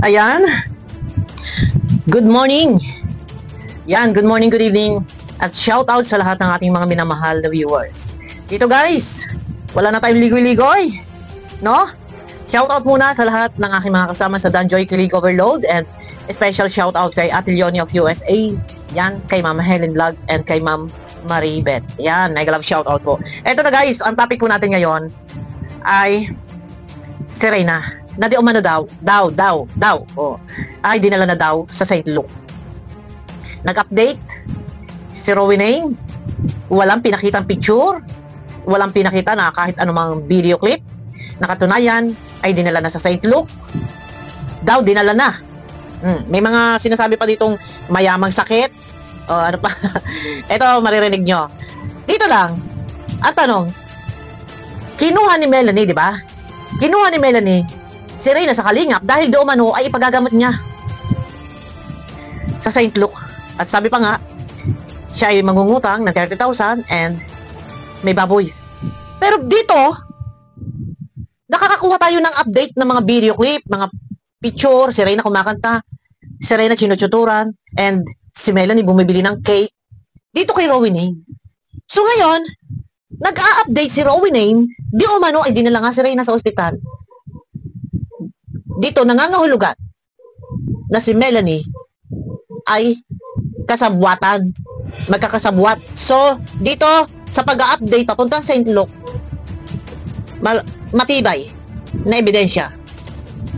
Ayan. Good morning. Yan, good morning, good evening. At shout out sa lahat ng ating mga minamahal na viewers. Dito guys, wala na tayong ligoy-ligoy. No? Shout out muna sa lahat ng aking mga kasama sa Danjoy Kilig Overload. And special shout out kay Ate Leonie of USA. Yan, kay Ma'am Helen Vlog and kay Ma'am Maribeth. Yan, mega love shout out po. Eto na guys, ang topic po natin ngayon ay si Reyna. Na di umano daw. Oh, ay dinala na daw sa St. Luke. Nag-update si Rowena, walang pinakitang picture, walang pinakita na kahit anumang video clip. Nakatunayan ay dinala na sa St. Luke. Daw dinala na. May mga sinasabi pa ditong mayamang sakit. O ano pa? Ito maririnig nyo. Dito lang. At tanong, kinuha ni Melanie, di ba? Kinuha ni Melanie si Reyna sa Kalingap dahil doon ano ay ipagagamot niya sa St. Luke. At sabi pa nga, siya ay mangungutang ng 30,000 and may baboy. Pero dito, nakakakuha tayo ng update ng mga video clip, mga picture, si Reyna kumakanta, si Reyna sinututuran, and si Melanie bumibili ng cake. Dito kay Rowena. So ngayon, nag-a-update si Rowena, di umano ay dinala nga si Reyna sa ospital. Dito nangangahulugan na si Melanie ay kasabwatan, magkakasabwat. So, dito sa pag-update papuntang St. Luke, matibay na ebidensya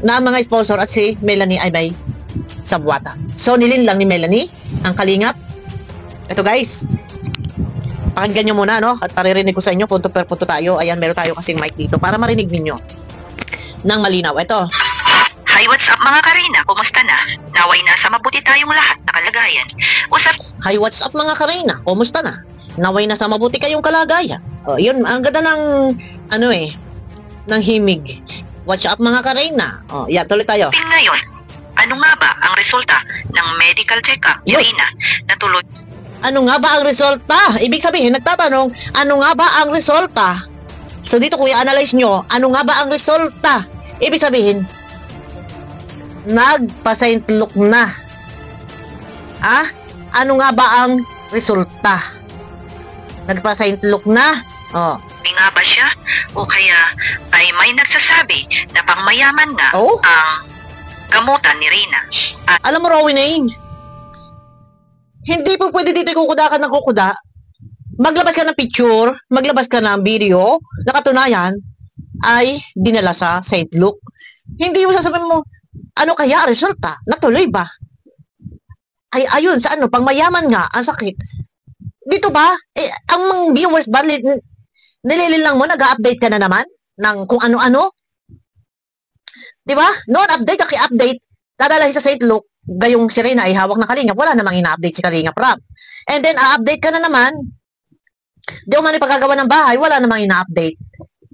na ang mga sponsor at si Melanie ay may sabwata. So, nilinlang ni Melanie ang Kalingap. Ito guys, pakinggan nyo muna, no? At paririnig ko sa inyo, punto per punto tayo. Ayan, meron tayo kasing mic dito para marinig ninyo ng malinaw. Ito. Hi, what's up mga Karina? Kumusta na? Naway nasa mabuti tayong lahat na kalagayan. Hi, what's up mga Karina? Kumusta na? Naway nasa mabuti kayong kalagayan. Oh, yun, ang ganda ng ng himig. What's up mga Karina? Oh, yeah, tuloy tayo. Ngayon, ano nga ba ang resulta ng medical check-up ni Reyna na tuloy? Ano nga ba ang resulta? Ibig sabihin, nagtatanong, ano nga ba ang resulta? So dito kung i-analyze nyo, ano nga ba ang resulta? Ibig sabihin, nagpa-St. Luke na. Ano nga ba ang resulta? Nagpa-St. Luke na. Oh. Nga ba siya? O kaya ay may nagsasabi na pangmayaman nga ang gamutan ni Reyna? Alam mo, Rowena, hindi po pwede dito kukuda ka ng kukuda. Maglabas ka ng picture, maglabas ka ng video, nakatunayan ay dinala sa St. Luke. Hindi mo sasabihin mo, ano kaya resulta? Natuloy ba? Ay, ayun, sa ano, pang mayaman nga, ang sakit. Dito ba? Ang mga viewers ba, nilililang mo, nag-update ka na naman ng kung ano-ano? Di ba? Noon, update, kaki-update, dadalahin sa St. Luke, gayong si Reyna ay hawak na Kalingap, wala namang ina-update si Kalingap Rap. And then, update ka na naman, di umano pagkagawa ng bahay, wala namang ina-update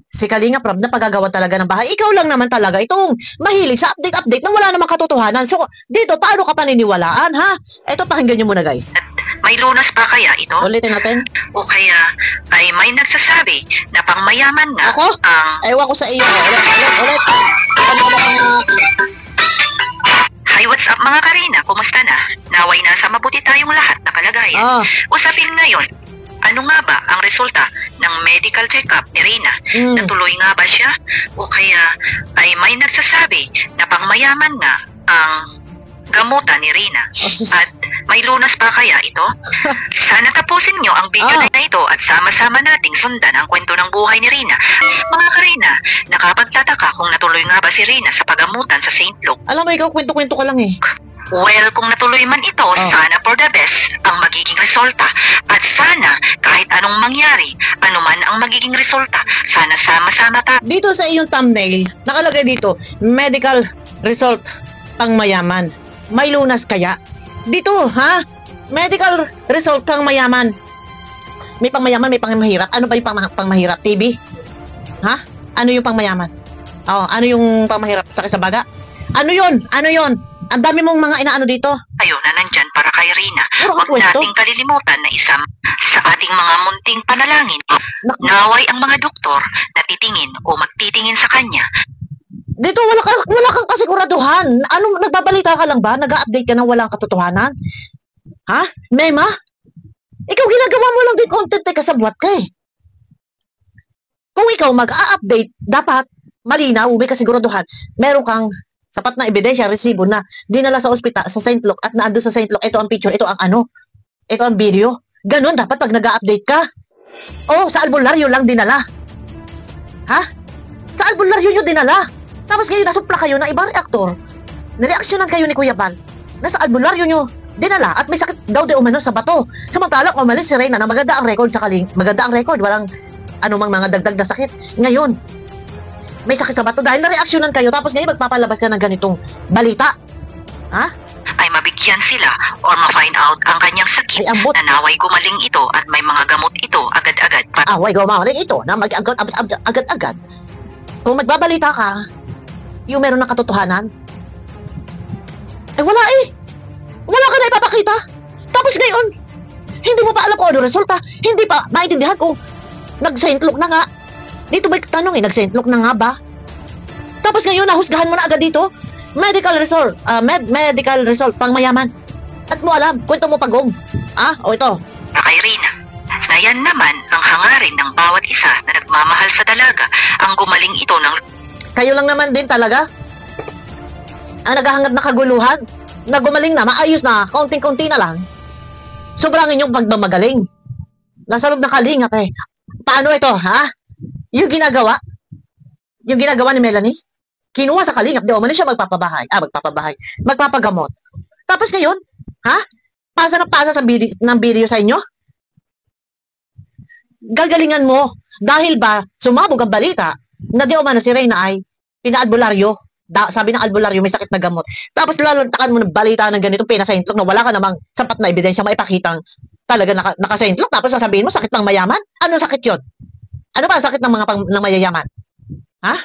si Kalingap Rap na pagagawa talaga ng bahay. Ikaw lang naman talaga itong mahilig sa update na wala namang katotohanan. So, dito, paano ka paniniwalaan, ha? Ito, pakinggan nyo muna, guys. May lunas pa kaya ito? Ulitin natin. O kaya ay may nagsasabi na pangmayaman nga ako? Ewan ko sa iyo. Ulit. Hi, what's up mga Karina? Kumusta na? Naway nasa mabuti tayong lahat na kalagayan. Usapin ngayon, ano nga ba ang resulta ng medical check-up ni Reyna? Natuloy nga ba siya? O kaya ay may nagsasabi na pangmayaman nga ang gamutan ni Reyna? At may lunas pa kaya ito? Sana tapusin nyo ang video na ito at sama-sama nating sundan ang kwento ng buhay ni Reyna. Mga Karina, nakapagtataka kung natuloy nga ba si Reyna sa pagamutan sa St. Luke? Alam mo, ikaw kwento-kwento ka lang eh. Well, kung natuloy man ito, sana for the best ang magiging resulta. At sana, kahit anong mangyari, anuman ang magiging resulta, sana sama-sama tayo. Dito sa iyong thumbnail, nakalagay dito, medical result pang mayaman. May lunas kaya? Dito, ha? Medical result pang mayaman. May pang mayaman, may pang mahirap. Ano ba yung pang mahirap? TV? Ha? Ano yung pang mayaman? Ano yung pang mahirap? Sakit sa baga? Ano yun? Ano yun? Ang dami mong mga inaano dito. Ayaw na nandyan para kay Reyna. Huwag nating kalilimutan na isa sa ating mga munting panalangin. Naway ang mga doktor na titingin o magtitingin sa kanya Dito wala kang kasiguraduhan. Ano, nagbabalita ka lang ba? Nag-update ka ng walang katotohanan? Ha? Mema? Ikaw ginagawa mo lang din content eh, kasabwat ka eh. Kung ikaw mag-a-update, dapat malinaw, may kasiguraduhan. Meron kang sapat na ebidensya, resibo na dinala sa ospital, sa St. Luke, at naando sa St. Luke, ito ang picture, ito ang ano, ito ang video. Ganon dapat pag nag-a-update ka. Oh, sa albularyo lang dinala. Ha? Sa albularyo nyo dinala. Tapos ngayon nasupla kayo ng ibang reaktor. Nareaksyonan kayo ni Kuya Bal. Nasa albularyo nyo dinala at may sakit daw di umano sa bato. Samantalang umalis si Reyna na maganda ang record sa maganda ang record, walang anumang mga dagdag na sakit. Ngayon, may sakit sa bato dahil nareaksyonan kayo tapos ngayon magpapalabas ka ng ganitong balita. Ha? Ay mabigyan sila or ma-find out ang kanyang sakit na naway gumaling ito at may mga gamot ito agad-agad. Naway gumaling ito na agad-agad. Kung magbabalita ka, yung meron ng katotohanan, eh wala eh. Wala ka na ipapakita. Tapos ngayon, hindi mo pa alam kung ano resulta. Hindi pa maintindihan kung nag-St. Luke na nga. Dito may tanong eh, nag-St. Luke na nga ba? Tapos ngayon, nahusgahan mo na agad dito. Medical result, medical result, pang mayaman. At mo alam, kwento mo pagong. O ito. Kay Reyna, na yan naman ang hangarin ng bawat isa na nagmamahal sa dalaga, ang gumaling ito ng... Kayo lang naman din talaga ang naghahangad na kaguluhan, na gumaling na, maayos na, konting-konti na lang. Sobrang inyong pagmamagaling. Nasa loob ng kalingap eh. Paano ito, ha? Yung ginagawa ni Melanie, kinuha sa kalingap, di umano siya magpapagamot. Tapos ngayon, ha? Pasa ng video sa inyo? Gagalingan mo. Dahil ba, sumabog ang balita na di umano si Reyna ay pinaalbularyo. Sabi ng albularyo, may sakit na gamot. Tapos lalantakan mo ng balita ng ganitong pinasaintlok na wala ka namang sapat na ebidensya maipakitang talaga nakasaintlok. Tapos sasabihin mo, sakit ng mayaman? Ano sakit yon? Ano ba ang sakit ng ng mayayaman? Ha?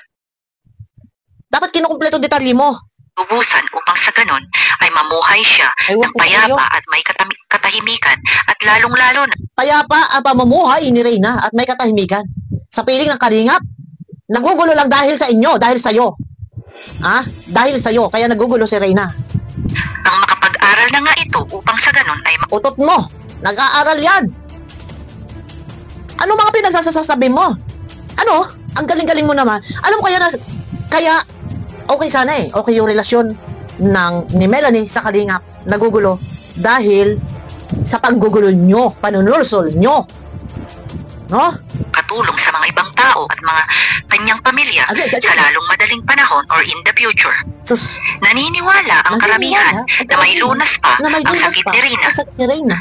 Dapat kinukumpleto detalye mo. Ubusan upang sa ganon ay mamuhay siya ng payapa at may katahimikan at lalong-lalo na payapa ang pamumuhay ni Reyna at may katahimikan. Sa piling ng kalingap, nagugulo lang dahil sa inyo, dahil sa'yo. Dahil sa'yo, kaya nagugulo si Reyna. Ang makapag-aral na nga ito upang sa ganon ay utot mo, nag-aaral yan. Ano mga pinagsasasabi mo? Ano? Ang galing-galing mo naman. Alam mo kaya okay sana eh. Okay yung relasyon ni Melanie sa kalingap. Nagugulo dahil sa panggugulo nyo, panunulsol nyo. No? Katulong sa mga ibang tao at mga kanyang pamilya sa lalong madaling panahon or in the future. Naniniwala ang karamihan na may lunas pa ang sakit ni Reyna.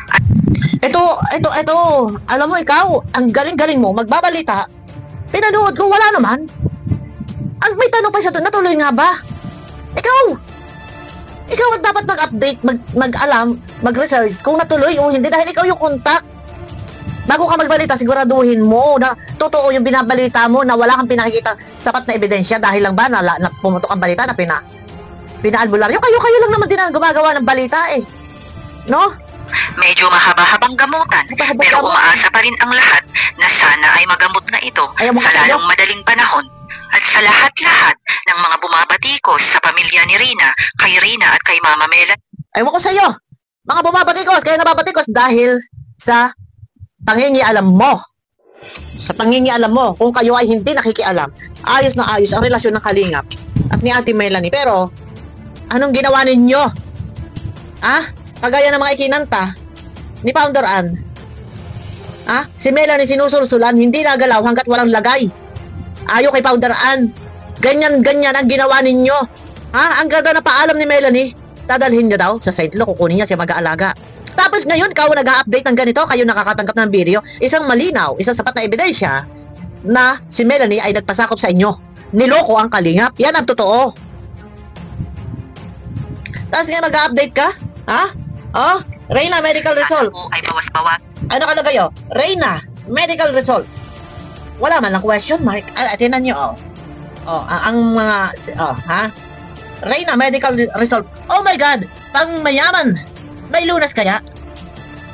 Ito, alam mo ikaw, ang galing-galing mo, magbabalita. Pinanood ko, wala naman. Ang may tanong pa siya doon, natuloy nga ba? Ikaw ang dapat mag-update, mag-alam, mag-research kung natuloy o hindi dahil ikaw yung contact. Bago ka magbalita, siguraduhin mo na totoo yung binabalita mo na wala kang pinakikita sapat na ebidensya dahil lang ba na pumutok ang balita na pinaalbularyo. Kayo lang naman din ang gumagawa ng balita eh. No? Medyo mahaba-habang gamutan, pero umaasa pa rin ang lahat na sana ay magamot na ito sa lalong madaling panahon at sa lahat-lahat ng mga bumabatikos sa pamilya ni Reyna, kay Reyna at kay Mama Melanie. Ewan ko sa iyo, mga bumabatikos, kaya nababatikos dahil sa pangingialam mo. Sa pangingialam mo, kung kayo ay hindi nakikialam, ayos na ayos ang relasyon ng kalingap at ni Ate Melanie. Pero, anong ginawa ninyo? Kagaya ng mga ikinanta ni Founder Ann. Si Melanie sinusulsulan, hindi nagalaw hanggat walang lagay. Ayaw kay Founder Ann. Ganyan ang ginawa ninyo. Ang ganda na paalam ni Melanie, dadalhin niya daw sa St. Luke, kukunin niya siya mag-aalaga. Tapos ngayon, ikaw nag-a-update ng ganito, kayo nakakatanggap ng video, isang malinaw, isang sapat na ebidensya na si Melanie ay nagpasakop sa inyo. Niloko ang kalingap. Yan ang totoo. Tapos ngayon mag-a-update ka? Reyna, medical result. Ay bawas-bawas. Ano kalagay o? Reyna, medical result. Wala man lang question mark. Tinan nyo, ang mga, Reyna, medical result. Oh my God! Pang mayaman. May lunas kaya?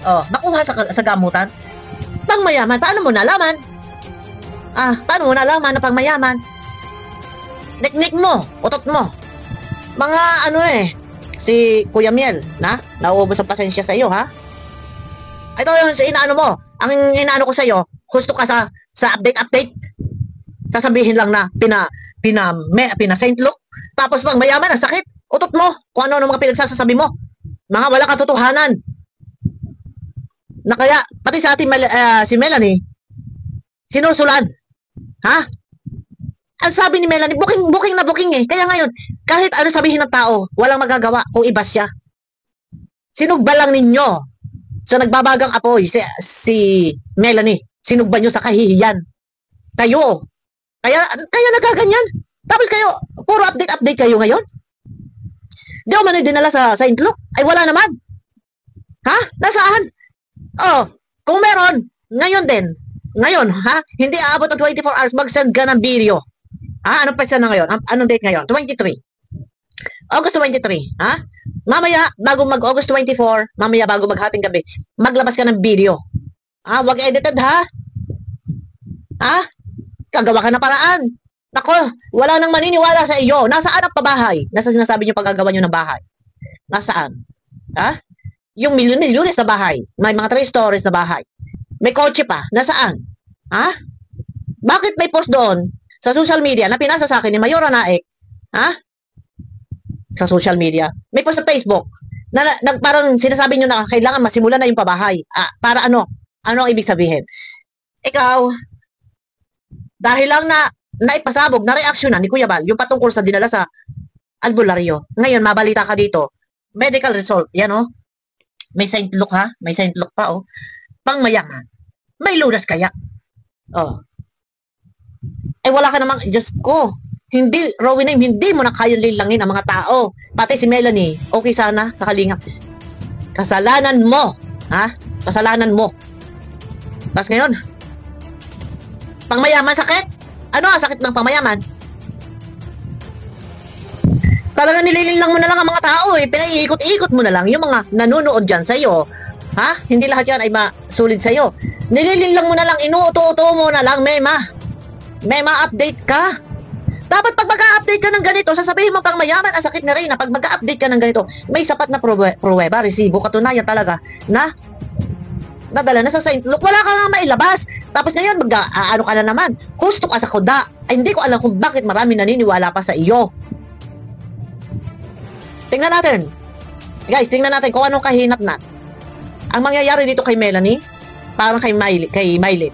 Nakuha sa gamutan? Pang mayaman. Paano mo nalaman? Paano mo nalaman na pang mayaman? Niknik mo, utot mo. Mga ano si Kuya Miel, nauubos ang pasensya sa iyo, ha? Ito yung inaano mo. Ang inaano ko sa iyo, gusto ka sa update. Sasabihin lang na pina Saint Luke. Tapos pag mayaman, ang sakit. Utot mo kung ano mga pinagsasabi mo. Mga wala katotohanan. Na kaya, pati sa ating si Melanie, sinusulan. Ha? Ang sabi ni Melanie, booking na booking Kaya ngayon, kahit ano sabihin ng tao, walang magagawa kung iba siya. Sinugba lang ninyo. So nagbabagang apoy si Melanie. Sinugba nyo sa kahihiyan. Kayo. Kaya nagaganyan. Tapos kayo, puro update kayo ngayon. Di ako man dinala sa Saint Luke. Ay wala naman. Ha? Nasaan? Oh, kung meron, ngayon din. Ngayon, ha? Hindi aabot ng 24 hours, mag-send ka ng video. Ha? Anong petsa na ngayon? Anong date ngayon? 23. August 23. Ha? Mamaya, bago mag-August 24, mamaya bago maghating gabi, maglabas ka ng video. Ha? Wag edited, ha? Ha? Kagawa ka na paraan. Nako, wala nang maniniwala sa iyo. Nasaan ang pabahay? Nasa sinasabi niyo paggagawa niyo ng bahay. Nasaan? Ha? Yung milyon-milyones na bahay. May mga 3 stories na bahay. May kotse pa. Nasaan? Ha? Bakit may post doon sa social media na pinasa sa akin ni Mayora Naik? Ha? Sa social media. May post sa Facebook na parang sinasabi niyo na kailangan masimulan na yung pabahay. Para ano? Ano ang ibig sabihin? Ikaw, dahil lang na naipasabog, na-reaksyonan ni Kuya Bal yung patungkol sa dinala sa albularyo. Ngayon, mabalita ka dito. Medical result. Yan May Saint Luke, ha? May Saint Luke pa, Pangmayaman. May lunas kaya? Wala ka namang, Diyos ko. Hindi, Rowena, hindi mo na kayang lilangin ang mga tao. Pati si Melanie, okay sana sa kalingap. Kasalanan mo. Ha? Kasalanan mo. Tapos ngayon, pangmayaman sakit? Ano ang sakit ng pangmayaman? Talaga nililinlang mo na lang ang mga tao Pinaiikot-ikot mo na lang yung mga nanonood dyan sa'yo. Ha? Hindi lahat yan ay masulid sa'yo. Nililinlang mo na lang, inuuto-uto mo na lang, Mema. Mema, update ka. Dapat pag mag-update ka ng ganito, sasabihin mo pang mayaman, ang sakit na rin pag mag-update ka ng ganito, may sapat na pruweba, resibo, katunayan talaga na nadala na sa Saint Luke. Wala ka nga mailabas. Tapos ngayon, ano ka na naman. Gusto ka sa kuda. Hindi ko alam kung bakit marami naniniwala pa sa iyo. Tingnan natin. Guys, tingnan natin kung anong kahinatnan. Ang mangyayari dito kay Melanie, parang kay Miley.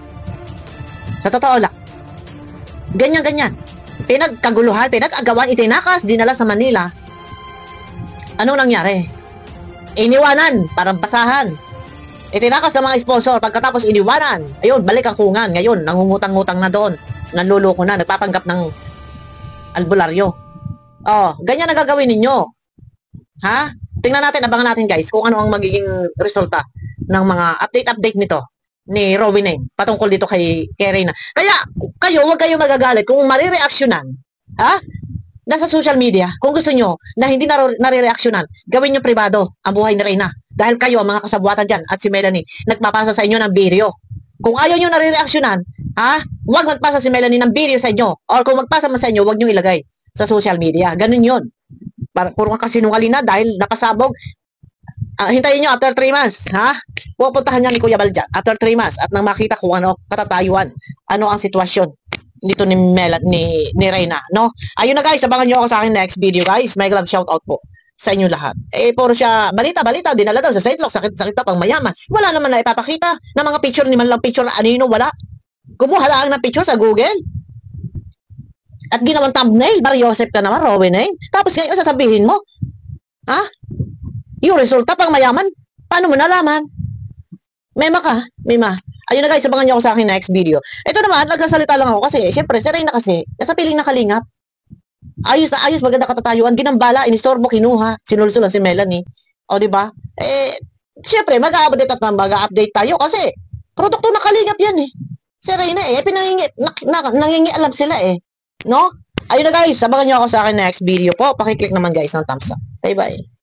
Sa totoo lang. Ganyan-ganyan. Pinagkaguluhan, pinag-agawan, itinakas, dinala sa Manila. Anong nangyari? Iniwanan, parang basahan. Itinakas ng mga sponsor, pagkatapos iniwanan. Ayun, balik ang kungan. Ngayon, nangungutang-ngutang na doon. Nanluloko na, nagpapanggap ng albularyo. Ganyan na gagawin ninyo. Ha? Tingnan natin, abangan natin guys, kung ano ang magiging resulta ng mga update nito ni Rowena patungkol dito kay Reyna. Kaya, huwag kayo magagalit kung marireaksyonan. Ha? Nasa social media, kung gusto nyo na hindi nare-reaksyonan, gawin nyo privado ang buhay ni Reyna. Dahil kayo, ang mga kasabuatan dyan, at si Melanie, nagpapasa sa inyo ng video. Kung ayaw nyo nare-reaksyonan, huwag magpasa si Melanie ng video sa inyo. Or kung magpasa man sa inyo, huwag nyo ilagay sa social media. Ganun yun. Puro ka kasinungaling na dahil napasabog. Hintayin nyo after 3 months. Ha? Pupuntahan niya ni Kuya Bal dyan after 3 months at nang makita kung ano katatayuan. Ano ang sitwasyon dito ni Reyna. No? Ayun na guys, abangan nyo ako sa akin next video guys. May glove shoutout po sa inyo lahat. Puro siya balita, dinala daw sa Saint Luke, sakit na pang mayaman. Wala naman na ipapakita ng mga picture, ni man lang picture na anino, wala. Kumuha lang ng picture sa Google. At ginawang thumbnail, Mario Joseph ka naman, Rowena. Tapos ngayon sasabihin mo, ha? Yung resulta pang mayaman, paano mo nalaman? Mema ka, Mema. Ayun na guys, abangan nyo ako sa akin next video. Ito naman, nagsasalita lang ako kasi, syempre, si Reyna kasi, nasa piling na kalingap. Ayos na ayos, maganda katatayuan, ginambala, inistorbo, kinuha, sinulsulan si Melanie. O, diba? Syempre, mag-update tayo kasi, produkto na kalingap yan Si Reyna nangingialam sila No? Ayun na guys, abangan nyo ako sa akin next video po. Pakiclick naman guys ng thumbs up. Bye-bye.